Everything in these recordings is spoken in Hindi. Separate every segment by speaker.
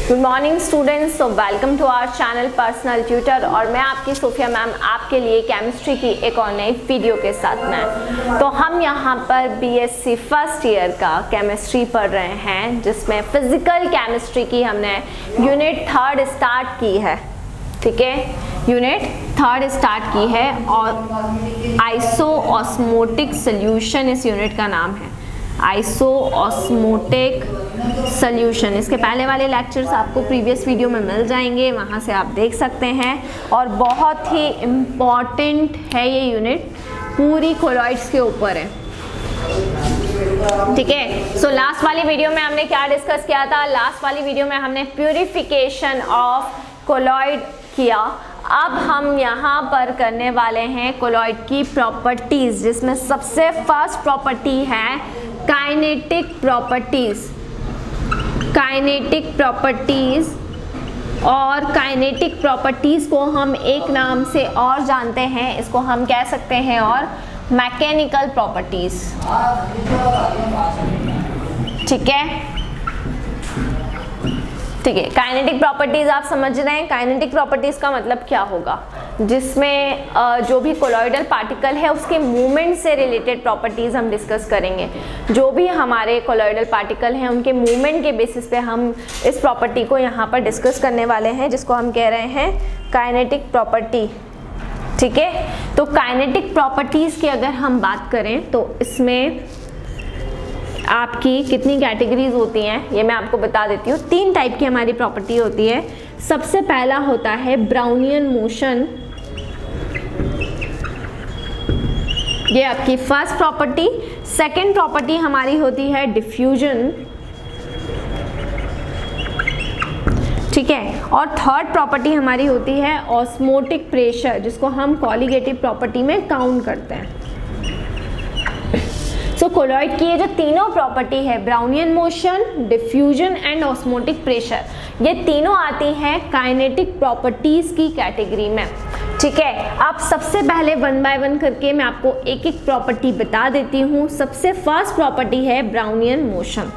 Speaker 1: Good morning students, so welcome to our channel personal tutor. और मैं आपकी सोफिया मैम आपके लिए केमिस्ट्री की एक और नई वीडियो के साथ में। तो हम यहाँ पर बीएससी फर्स्ट ईयर का केमिस्ट्री पढ़ रहे हैं, जिसमें फिजिकल केमिस्ट्री की हमने यूनिट 3 स्टार्ट की है। ठीक है, यूनिट 3 स्टार्ट की है और आइसोऑस्मोटिक सॉल्यूशन इस यूनिट का नाम है। आइसोऑस्मोटिक सॉल्यूशन, इसके पहले वाले लेक्चर्स आपको प्रीवियस वीडियो में मिल जाएंगे, वहाँ से आप देख सकते हैं। और बहुत ही इम्पॉर्टेंट है ये यूनिट, पूरी कोलॉइड्स के ऊपर है। ठीक है, सो लास्ट वाली वीडियो में हमने क्या डिस्कस किया था? लास्ट वाली वीडियो में हमने प्यूरिफिकेशन ऑफ कोलॉइड किया। अब हम यहाँ पर करने वाले हैं कोलॉइड की प्रॉपर्टीज, जिसमें सबसे फर्स्ट प्रॉपर्टी है काइनेटिक प्रॉपर्टीज। काइनेटिक प्रॉपर्टीज, और काइनेटिक प्रॉपर्टीज को हम एक नाम से और जानते हैं, इसको हम कह सकते हैं और मैकेनिकल प्रॉपर्टीज। ठीक है, ठीक है। काइनेटिक प्रॉपर्टीज आप समझ रहे हैं। काइनेटिक प्रॉपर्टीज का मतलब क्या होगा? जिसमें जो भी कोलॉइडल पार्टिकल है उसके मूवमेंट से रिलेटेड प्रॉपर्टीज हम डिस्कस करेंगे। जो भी हमारे कोलॉइडल पार्टिकल हैं उनके मूवमेंट के बेसिस पे हम इस प्रॉपर्टी को यहाँ पर डिस्कस करने वाले हैं, जिसको हम कह रहे हैं काइनेटिक प्रॉपर्टी। ठीक है, तो काइनेटिक प्रॉपर्टीज की अगर हम बात करें तो इसमें आपकी कितनी कैटेगरीज होती हैं ये मैं आपको बता देती हूँ। 3 टाइप की हमारी प्रॉपर्टी होती है। सबसे पहला होता है ब्राउनियन मोशन, ये आपकी फर्स्ट प्रॉपर्टी। सेकंड प्रॉपर्टी हमारी होती है डिफ्यूजन। ठीक है, और थर्ड प्रॉपर्टी हमारी होती है ऑस्मोटिक प्रेशर, जिसको हम कॉलिगेटिव प्रॉपर्टी में काउंट करते हैं। सो कोलॉइड की ये जो तीनों प्रॉपर्टी है, Brownian motion, diffusion and osmotic pressure, ये तीनों आती हैं काइनेटिक प्रॉपर्टीज की कैटेगरी में। ठीक है, अब सबसे पहले 1 बाय 1 करके मैं आपको एक एक प्रॉपर्टी बता देती हूँ। सबसे फर्स्ट प्रॉपर्टी है ब्राउनियन मोशन।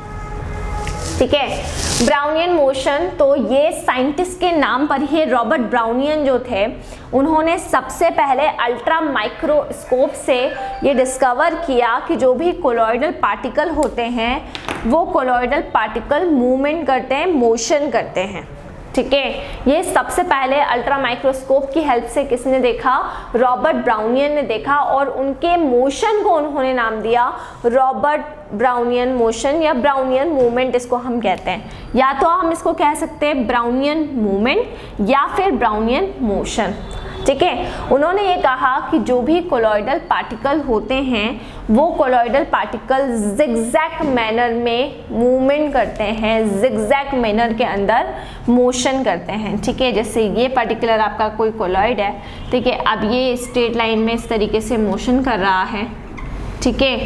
Speaker 1: ठीक है, ब्राउनियन मोशन, तो ये साइंटिस्ट के नाम पर ही, रॉबर्ट ब्राउनियन जो थे, उन्होंने सबसे पहले अल्ट्रा माइक्रोस्कोप से ये डिस्कवर किया कि जो भी कोलॉइडल पार्टिकल होते हैं वो कोलॉइडल पार्टिकल मूवमेंट करते हैं, मोशन करते हैं। ठीक है, ये सबसे पहले अल्ट्रा माइक्रोस्कोप की हेल्प से किसने देखा? रॉबर्ट ब्राउनियन ने देखा, और उनके मोशन को उन्होंने नाम दिया रॉबर्ट ब्राउनियन मोशन या ब्राउनियन मूवमेंट, इसको हम कहते हैं। या तो हम इसको कह सकते हैं ब्राउनियन मूवमेंट या फिर ब्राउनियन मोशन। ठीक है, उन्होंने ये कहा कि जो भी कोलॉइडल पार्टिकल होते हैं वो कोलॉइडल पार्टिकल जिगजैग मैनर में मूवमेंट करते हैं, जिगजैग मैनर के अंदर मोशन करते हैं। ठीक है, जैसे ये पर्टिकुलर आपका कोई कोलॉइड है, ठीक है, अब ये स्ट्रेट लाइन में इस तरीके से मोशन कर रहा है। ठीक है,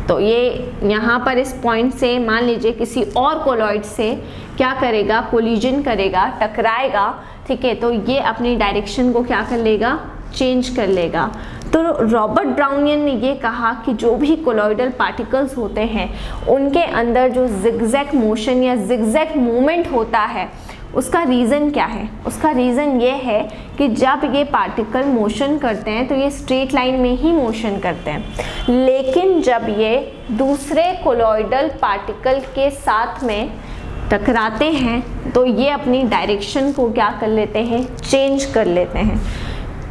Speaker 1: तो ये यहाँ पर इस पॉइंट से मान लीजिए किसी और कोलॉइड से क्या करेगा? कोलिजन करेगा, टकराएगा। ठीक है, तो ये अपनी डायरेक्शन को क्या कर लेगा? चेंज कर लेगा। तो रॉबर्ट ब्राउनियन ने ये कहा कि जो भी कोलॉइडल पार्टिकल्स होते हैं उनके अंदर जो जिगजैग मोशन या जिगजैग मूवमेंट होता है, उसका रीज़न क्या है? उसका रीज़न ये है कि जब ये पार्टिकल मोशन करते हैं तो ये स्ट्रेट लाइन में ही मोशन करते हैं, लेकिन जब ये दूसरे कोलॉइडल पार्टिकल के साथ में टकराते हैं तो ये अपनी डायरेक्शन को क्या कर लेते हैं? चेंज कर लेते हैं।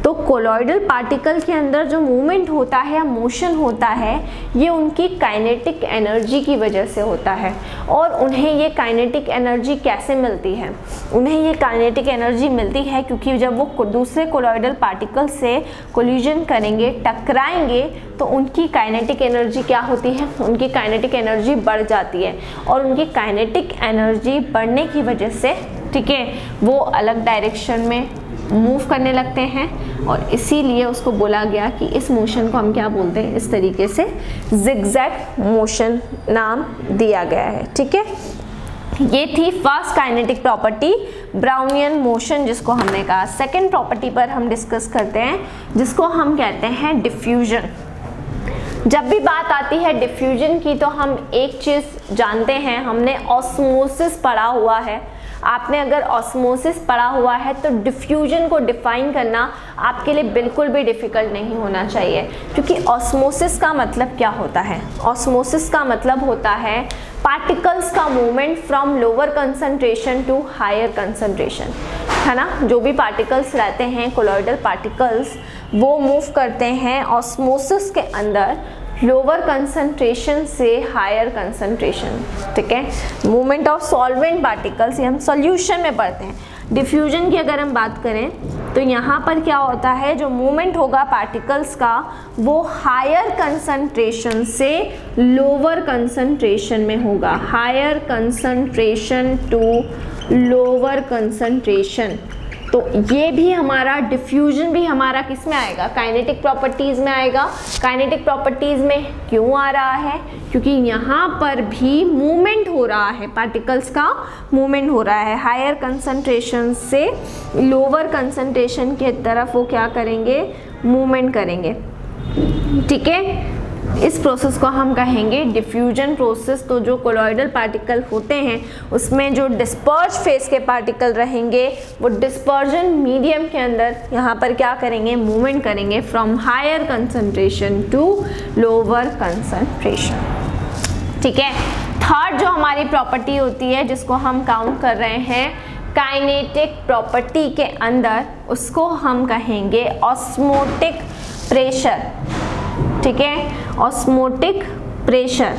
Speaker 1: तो कोलॉइडल पार्टिकल के अंदर जो मूवमेंट होता है या मोशन होता है, ये उनकी काइनेटिक एनर्जी की वजह से होता है। और उन्हें ये काइनेटिक एनर्जी कैसे मिलती है? उन्हें ये काइनेटिक एनर्जी मिलती है क्योंकि जब वो दूसरे कोलॉइडल पार्टिकल से कोलिजन करेंगे, टकराएंगे, तो उनकी काइनेटिक एनर्जी क्या होती है? उनकी काइनेटिक एनर्जी बढ़ जाती है, और उनकी काइनेटिक एनर्जी बढ़ने की वजह से, ठीक है, वो अलग डायरेक्शन में मूव करने लगते हैं, और इसीलिए उसको बोला गया कि इस मोशन को हम क्या बोलते हैं? इस तरीके से जिगजैग मोशन नाम दिया गया है। ठीक है, ये थी first kinetic property Brownian motion, जिसको हमने कहा। सेकंड प्रॉपर्टी पर हम डिस्कस करते हैं, जिसको हम कहते हैं डिफ्यूजन। जब भी बात आती है डिफ्यूजन की तो हम एक चीज़ जानते हैं, हमने ऑस्मोसिस पढ़ा हुआ है। आपने अगर ऑस्मोसिस पढ़ा हुआ है तो डिफ्यूजन को डिफाइन करना आपके लिए बिल्कुल भी डिफ़िकल्ट नहीं होना चाहिए, क्योंकि ऑस्मोसिस का मतलब क्या होता है? ऑस्मोसिस का मतलब होता है पार्टिकल्स का movement from lower concentration to higher concentration, है ना। जो भी पार्टिकल्स रहते हैं, कोलॉइडल पार्टिकल्स, वो मूव करते हैं ऑस्मोसिस के अंदर लोअर कंसंट्रेशन से हायर कंसंट्रेशन, ठीक है। मूवमेंट ऑफ सॉल्वेंट पार्टिकल्स, ये हम सॉल्यूशन में पढ़ते हैं। डिफ्यूजन की अगर हम बात करें तो यहाँ पर क्या होता है, जो मूवमेंट होगा पार्टिकल्स का वो हायर कंसंट्रेशन से लोअर कंसंट्रेशन में होगा, higher concentration to lower concentration. तो ये भी हमारा डिफ्यूजन भी हमारा किस में आएगा? काइनेटिक प्रॉपर्टीज़ में आएगा। काइनेटिक प्रॉपर्टीज़ में क्यों आ रहा है? क्योंकि यहाँ पर भी मूवमेंट हो रहा है, पार्टिकल्स का मूवमेंट हो रहा है। हायर कंसंट्रेशन से लोअर कंसंट्रेशन के तरफ वो क्या करेंगे? मूवमेंट करेंगे, ठीक है। इस प्रोसेस को हम कहेंगे डिफ्यूजन प्रोसेस। तो जो कोलॉइडल पार्टिकल होते हैं उसमें जो डिस्पर्ज फेस के पार्टिकल रहेंगे वो डिस्पर्जन मीडियम के अंदर यहाँ पर क्या करेंगे? मूवमेंट करेंगे from higher concentration to lower concentration, ठीक है। थर्ड जो हमारी प्रॉपर्टी होती है जिसको हम काउंट कर रहे हैं काइनेटिक प्रॉपर्टी के अंदर, उसको हम कहेंगे ऑस्मोटिक प्रेशर, ठीक है। ऑस्मोटिक प्रेशर,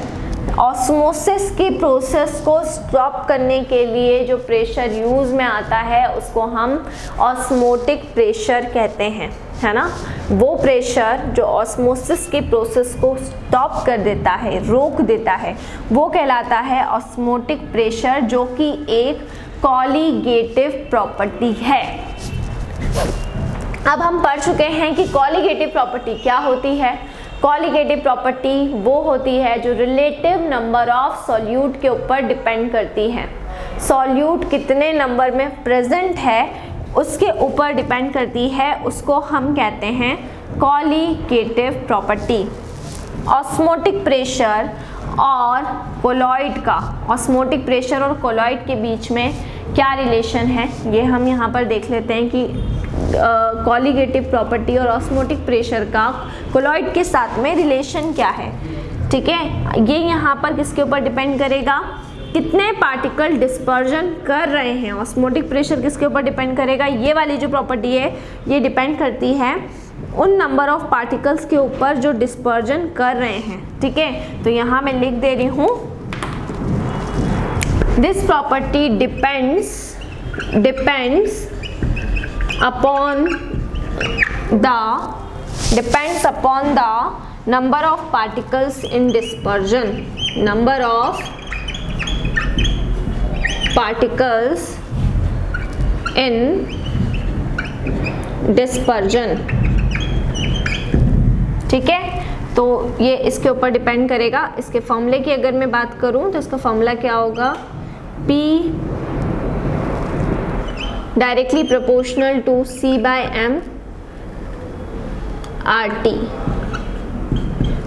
Speaker 1: ऑस्मोसिस की प्रोसेस को स्टॉप करने के लिए जो प्रेशर यूज में आता है उसको हम ऑस्मोटिक प्रेशर कहते हैं, है ना। वो प्रेशर जो ऑस्मोसिस की प्रोसेस को स्टॉप कर देता है, रोक देता है, वो कहलाता है ऑस्मोटिक प्रेशर, जो कि एक कॉलीगेटिव प्रॉपर्टी है। अब हम पढ़ चुके हैं कि कॉलीगेटिव प्रॉपर्टी क्या होती है। कॉलीगेटिव प्रॉपर्टी वो होती है जो रिलेटिव नंबर ऑफ सॉल्यूट के ऊपर डिपेंड करती है। सॉल्यूट कितने नंबर में प्रेजेंट है उसके ऊपर डिपेंड करती है, उसको हम कहते हैं कॉलीगेटिव प्रॉपर्टी। ऑस्मोटिक प्रेशर और कोलॉइड का, ऑस्मोटिक प्रेशर और कोलॉइड के बीच में क्या रिलेशन है ये हम यहाँ पर देख लेते हैं कि कॉलीगेटिव प्रॉपर्टी और ऑस्मोटिक प्रेशर का कोलॉइड के साथ में रिलेशन क्या है, ठीक है। ये यहाँ पर किसके ऊपर डिपेंड करेगा? कितने पार्टिकल डिस्पर्जन कर रहे हैं। ऑस्मोटिक प्रेशर किसके ऊपर डिपेंड करेगा? ये वाली जो प्रॉपर्टी है ये डिपेंड करती है उन नंबर ऑफ पार्टिकल्स के ऊपर जो डिस्पर्जन कर रहे हैं, ठीक है। तो यहाँ मैं लिख दे रही हूँ, this property depends upon the number of particles in dispersion, number of particles in dispersion, ठीक है। तो ये इसके ऊपर डिपेंड करेगा। इसके फॉर्मूले की अगर मैं बात करूं तो इसका फॉर्मूला क्या होगा? P directly proportional to C/m RT,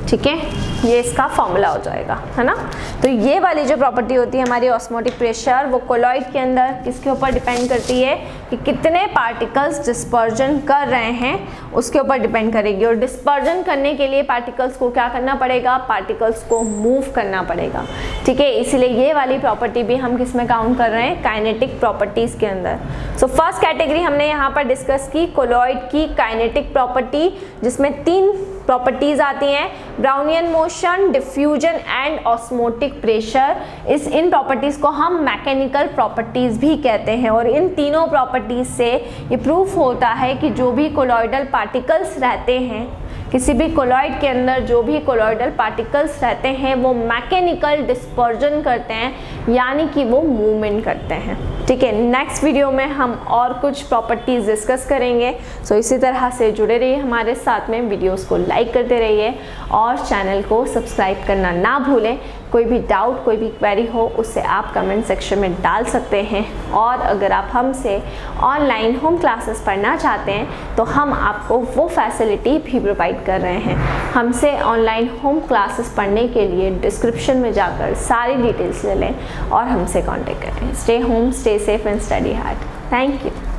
Speaker 1: ठीक है। ये इसका फॉर्मूला हो जाएगा, है ना। तो ये वाली जो प्रॉपर्टी होती है हमारी ऑस्मोटिक प्रेशर, वो कोलॉइड के अंदर किसके ऊपर डिपेंड करती है कि कितने पार्टिकल्स डिस्पर्जन कर रहे हैं उसके ऊपर डिपेंड करेगी। और डिस्पर्जन करने के लिए पार्टिकल्स को क्या करना पड़ेगा? पार्टिकल्स को मूव करना पड़ेगा, ठीक है। इसीलिए ये वाली प्रॉपर्टी भी हम किस में काउंट कर रहे हैं? काइनेटिक प्रॉपर्टीज के अंदर। सो फर्स्ट कैटेगरी हमने यहाँ पर डिस्कस की कोलॉइड की काइनेटिक प्रॉपर्टी, जिसमें 3 प्रॉपर्टीज आती हैं, Brownian motion, diffusion and osmotic pressure. In properties को हम मैकेनिकल प्रॉपर्टीज भी कहते हैं। और इन तीनों प्रॉपर्टीज से ये प्रूफ होता है कि जो भी कोलॉइडल पार्टिकल्स रहते हैं, किसी भी कोलॉइड के अंदर जो भी कोलॉइडल पार्टिकल्स रहते हैं वो मैकेनिकल डिस्पर्जन करते हैं, यानी कि वो मूवमेंट करते हैं, ठीक है। नेक्स्ट वीडियो में हम और कुछ प्रॉपर्टीज डिस्कस करेंगे। सो इसी तरह से जुड़े रहिए हमारे साथ में, वीडियोस को लाइक करते रहिए और चैनल को सब्सक्राइब करना ना भूलें कोई भी डाउट, कोई भी क्वेरी हो उससे आप कमेंट सेक्शन में डाल सकते हैं। और अगर आप हमसे ऑनलाइन होम क्लासेस पढ़ना चाहते हैं तो हम आपको वो फैसिलिटी भी प्रोवाइड कर रहे हैं। हमसे ऑनलाइन होम क्लासेस पढ़ने के लिए डिस्क्रिप्शन में जाकर सारी डिटेल्स ले लें और हमसे कांटेक्ट करें। Stay home, stay safe and study hard. Thank you.